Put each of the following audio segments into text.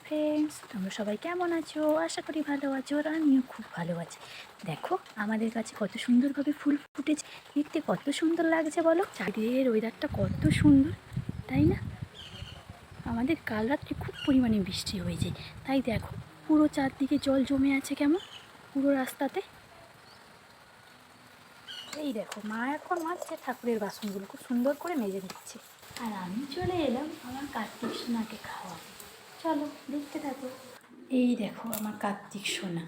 Friends, তোমরা সবাই কেমন আছো? আশা করি ভালো আছো। আর আমিও খুব ভালো আছি। দেখো আমাদের কাছে কত সুন্দরভাবে ফুল ফুটেছে, দেখতে কত সুন্দর লাগছে বলো। চারিদিকের ওয়েদারটা কত সুন্দর, তাই না? আমাদের কাল রাত্রে খুব পরিমাণে বৃষ্টি হয়েছে, তাই দেখো পুরো চারদিকে জল জমে আছে কেমন, পুরো রাস্তাতে। এই দেখো মা এখন মাজছে ঠাকুরের বাসনগুলো, খুব সুন্দর করে মেজে দিচ্ছে। আর আমি চলে এলাম আমার কার্তিক সোনাকে খাওয়াতে। চলো দেখতে থাকো। এই দেখো আমার কার্তিক সোনা,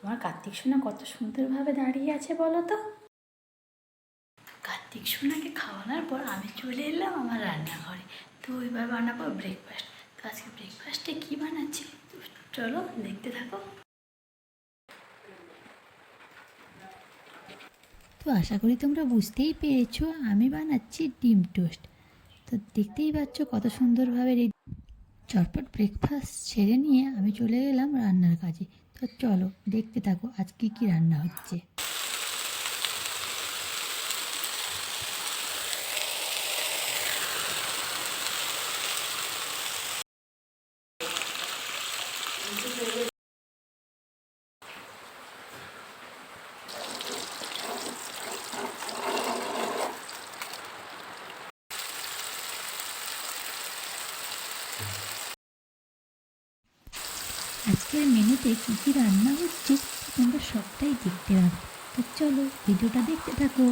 আমার কার্তিক সোনা কত সুন্দরভাবে দাঁড়িয়ে আছে বলো তো। কার্তিক সোনাকে খাওয়ানোর পর আমি চলে এলাম আমার রান্নাঘরে। তো এবার বানাবো ব্রেকফাস্ট। তো আজকে ব্রেকফাস্টে কী বানাচ্ছি তো চলো দেখতে থাকো। তো আশা করি তোমরা বুঝতেই পেরেছো আমি বানাচ্ছি ডিম টোস্ট। তো দেখতেই পাচ্ছ কত সুন্দরভাবে চটপট ব্রেকফাস্ট ছেড়ে নিয়ে আমি চলে গেলাম রান্নার কাজে। তো চলো দেখতে থাকো আজকে কি রান্না হচ্ছে। আজকের মেনুতে কী কী রান্না হচ্ছে তোমরা সবটাই দেখতে পাবে। তো চলো ভিডিওটা দেখতে থাকো।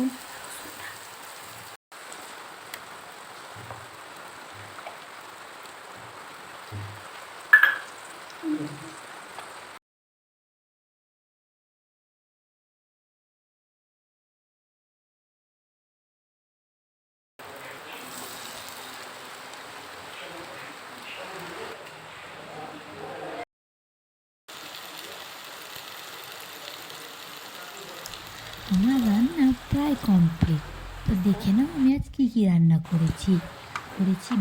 আমার রান্না প্রায় কমপ্লিট। তো দেখে নাও আমি আজ কী কী রান্না করেছি।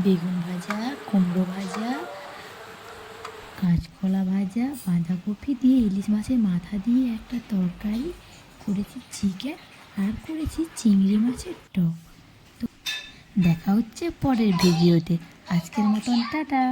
বেগুন ভাজা, কুমড়ো ভাজা, কাঁচকলা ভাজা, বাঁধাকপি দিয়ে ইলিশ মাছের মাথা দিয়ে একটা তরকারি করেছি, চিকেন আর করেছি চিংড়ি মাছের টক। তো দেখা হচ্ছে পরের ভিডিওতে। আজকের মতন টাটা।